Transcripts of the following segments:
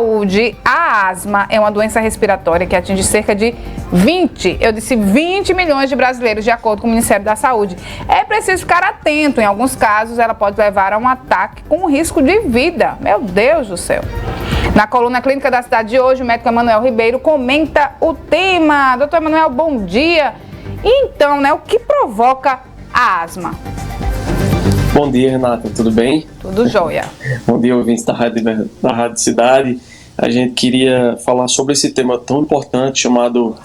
Saúde, a asma é uma doença respiratória que atinge cerca de 20 milhões de brasileiros, de acordo com o Ministério da Saúde. É preciso ficar atento. Em alguns casos, ela pode levar a um ataque com risco de vida. Meu Deus do céu. Na coluna clínica da cidade de hoje, o médico Emanuel Ribeiro comenta o tema. Doutor Emanuel, bom dia. Então, o que provoca a asma? Bom dia, Renata, tudo bem? Tudo jóia. Bom dia, ouvintes da Rádio Cidade. A gente queria falar sobre esse tema tão importante chamado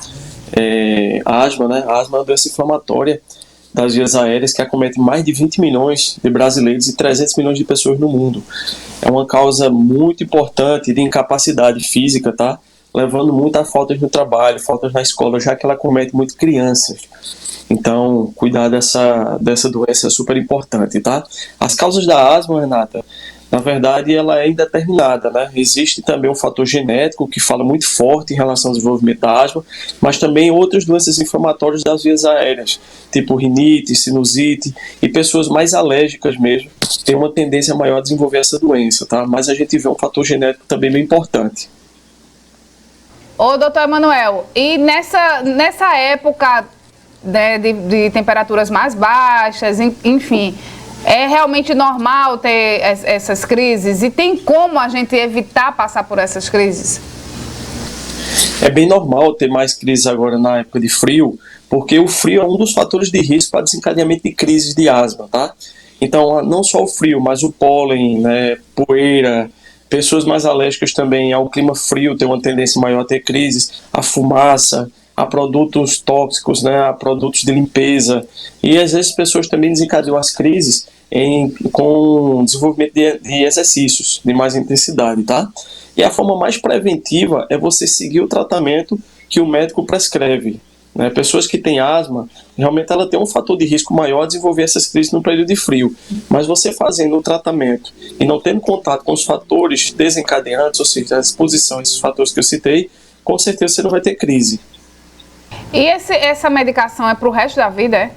asma, né? A asma é uma doença inflamatória das vias aéreas que acomete mais de 20 milhões de brasileiros e 300 milhões de pessoas no mundo. É uma causa muito importante de incapacidade física, tá? Levando muito a faltas no trabalho, faltas na escola, já que ela acomete muito crianças. Então, cuidar dessa doença é super importante, tá? As causas da asma, Renata, na verdade, ela é indeterminada, né? Existe também um fator genético que fala muito forte em relação ao desenvolvimento da asma, mas também outras doenças inflamatórias das vias aéreas, tipo rinite, sinusite, e pessoas mais alérgicas mesmo têm uma tendência maior a desenvolver essa doença, tá? Mas a gente vê um fator genético também bem importante. Ô, doutor Emanuel, e nessa época de temperaturas mais baixas, enfim, é realmente normal ter essas crises? E tem como a gente evitar passar por essas crises? É bem normal ter mais crises agora na época de frio, porque o frio é um dos fatores de risco para desencadeamento de crises de asma, tá? Então, não só o frio, mas o pólen, né, poeira, pessoas mais alérgicas também ao clima frio têm uma tendência maior a ter crises, a fumaça, a produtos tóxicos, né, a produtos de limpeza, e às vezes pessoas também desencadeiam as crises com desenvolvimento de exercícios de mais intensidade, tá? E a forma mais preventiva é você seguir o tratamento que o médico prescreve, né? Pessoas que têm asma, realmente ela tem um fator de risco maior a desenvolver essas crises no período de frio, mas você fazendo o tratamento e não tendo contato com os fatores desencadeantes, ou seja, a exposição a esses fatores que eu citei, com certeza você não vai ter crise. E essa medicação é para o resto da vida, é?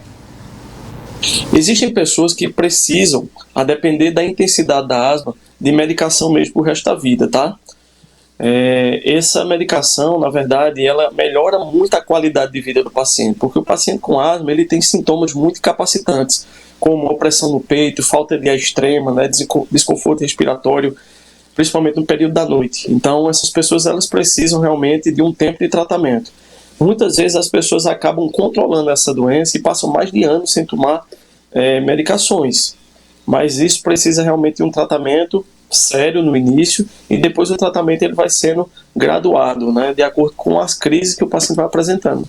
Existem pessoas que precisam, a depender da intensidade da asma, de medicação mesmo para o resto da vida, tá? Essa medicação, na verdade, ela melhora muito a qualidade de vida do paciente, porque o paciente com asma, ele tem sintomas muito incapacitantes, como opressão no peito, falta de ar extrema, né, desconforto respiratório, principalmente no período da noite. Então, essas pessoas, elas precisam realmente de um tempo de tratamento. Muitas vezes as pessoas acabam controlando essa doença e passam mais de anos sem tomar medicações. Mas isso precisa realmente de um tratamento sério no início e depois o tratamento ele vai sendo graduado, né, de acordo com as crises que o paciente vai apresentando.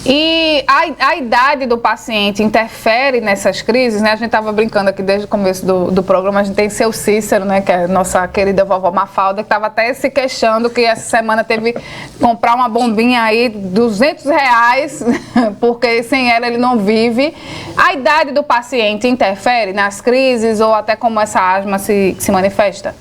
E a idade do paciente interfere nessas crises, né? A gente estava brincando aqui desde o começo do programa, a gente tem seu Cícero, né? Que é a nossa querida vovó Mafalda, que estava até se queixando que essa semana teve que comprar uma bombinha aí, R$200, porque sem ela ele não vive. A idade do paciente interfere nas crises ou até como essa asma se manifesta?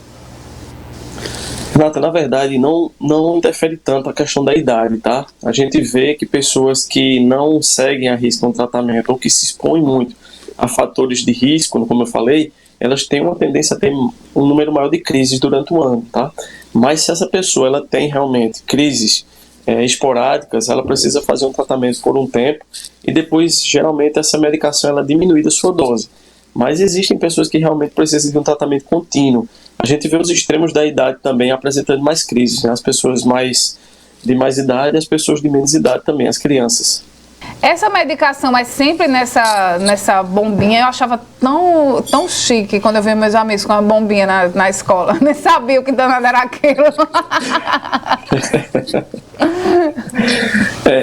Renata, na verdade, não interfere tanto a questão da idade, tá? A gente vê que pessoas que não seguem a risco no tratamento ou que se expõem muito a fatores de risco, como eu falei, elas têm uma tendência a ter um número maior de crises durante o ano, tá? Mas se essa pessoa ela tem realmente crises esporádicas, ela precisa fazer um tratamento por um tempo e depois, geralmente, essa medicação ela é diminuída a sua dose. Mas existem pessoas que realmente precisam de um tratamento contínuo. A gente vê os extremos da idade também apresentando mais crises, né? As pessoas de mais idade e as pessoas de menos idade também, as crianças. Essa medicação é sempre nessa bombinha. Eu achava tão chique quando eu vi meus amigos com uma bombinha na escola. Nem sabia o que danado era aquilo.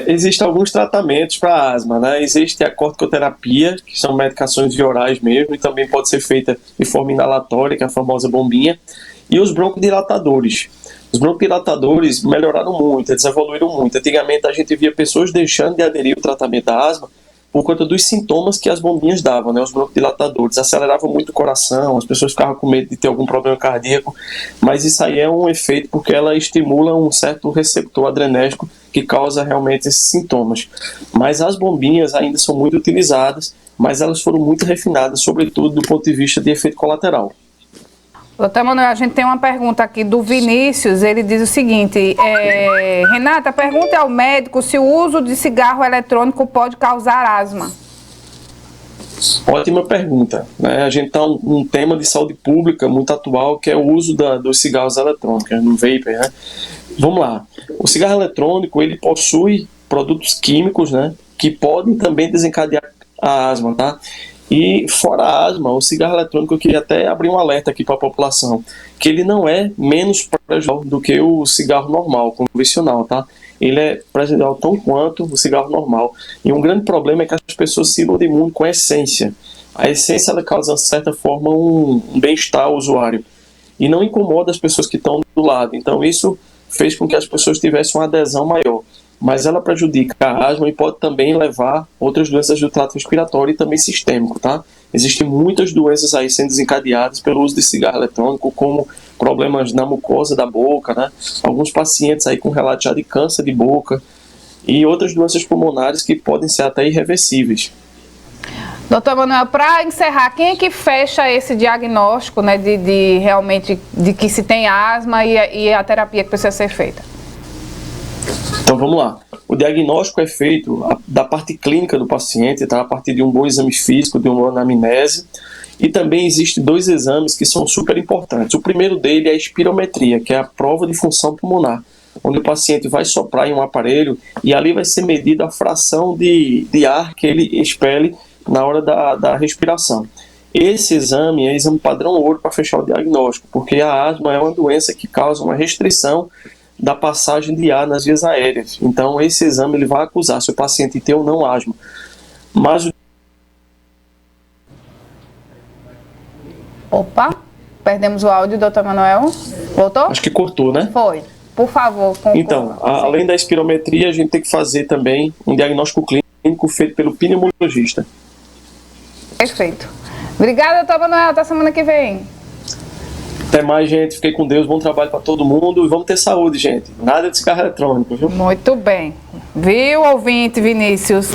Existem alguns tratamentos para asma, né? Existe a corticoterapia, que são medicações via orais mesmo, e também pode ser feita de forma inalatória, que é a famosa bombinha, e os broncodilatadores. Os broncodilatadores melhoraram muito, eles evoluíram muito. Antigamente a gente via pessoas deixando de aderir ao tratamento da asma por conta dos sintomas que as bombinhas davam, né? Os broncodilatadores aceleravam muito o coração, as pessoas ficavam com medo de ter algum problema cardíaco, mas isso aí é um efeito porque ela estimula um certo receptor adrenérgico que causa realmente esses sintomas. Mas as bombinhas ainda são muito utilizadas, mas elas foram muito refinadas, sobretudo do ponto de vista de efeito colateral. Doutor Manuel, a gente tem uma pergunta aqui do Vinícius, ele diz o seguinte, Renata, pergunte ao médico se o uso de cigarro eletrônico pode causar asma. Ótima pergunta, né? A gente está num tema de saúde pública muito atual, que é o uso dos cigarros eletrônicos, do vapor, né? Vamos lá, o cigarro eletrônico, ele possui produtos químicos, né, que podem também desencadear a asma, tá? E fora a asma, o cigarro eletrônico, eu queria até abrir um alerta aqui para a população, que ele não é menos prejudicial do que o cigarro normal, convencional, tá? Ele é prejudicial tão quanto o cigarro normal. E um grande problema é que as pessoas se iludem muito com a essência. A essência, ela causa, de certa forma, um bem-estar ao usuário. E não incomoda as pessoas que estão do lado. Então isso fez com que as pessoas tivessem uma adesão maior. Mas ela prejudica a asma e pode também levar outras doenças do trato respiratório e também sistêmico, tá? Existem muitas doenças aí sendo desencadeadas pelo uso de cigarro eletrônico, como problemas na mucosa da boca, né? Alguns pacientes aí com relato já de câncer de boca e outras doenças pulmonares que podem ser até irreversíveis. Doutor Manuel, para encerrar, quem é que fecha esse diagnóstico, né, de realmente de que se tem asma e a terapia que precisa ser feita? Então vamos lá. O diagnóstico é feito da parte clínica do paciente, tá? A partir de um bom exame físico, de uma anamnese. E também existem 2 exames que são super importantes. O primeiro dele é a espirometria, que é a prova de função pulmonar, onde o paciente vai soprar em um aparelho e ali vai ser medida a fração de ar que ele expele na hora da respiração. Esse exame é exame padrão ouro para fechar o diagnóstico, porque a asma é uma doença que causa uma restrição da passagem de ar nas vias aéreas. Então esse exame ele vai acusar se o paciente tem ou não asma. Mas Opa, perdemos o áudio, doutor Manuel. Voltou? acho que cortou, né? Foi. Por favor, conclua. Então, além da espirometria, a gente tem que fazer também um diagnóstico clínico feito pelo pneumologista. Perfeito. Obrigada, doutor Manuel. Até semana que vem. Até mais, gente. Fiquei com Deus. Bom trabalho para todo mundo. E vamos ter saúde, gente. Nada de cigarro eletrônico, viu? Muito bem. Viu, ouvinte, Vinícius?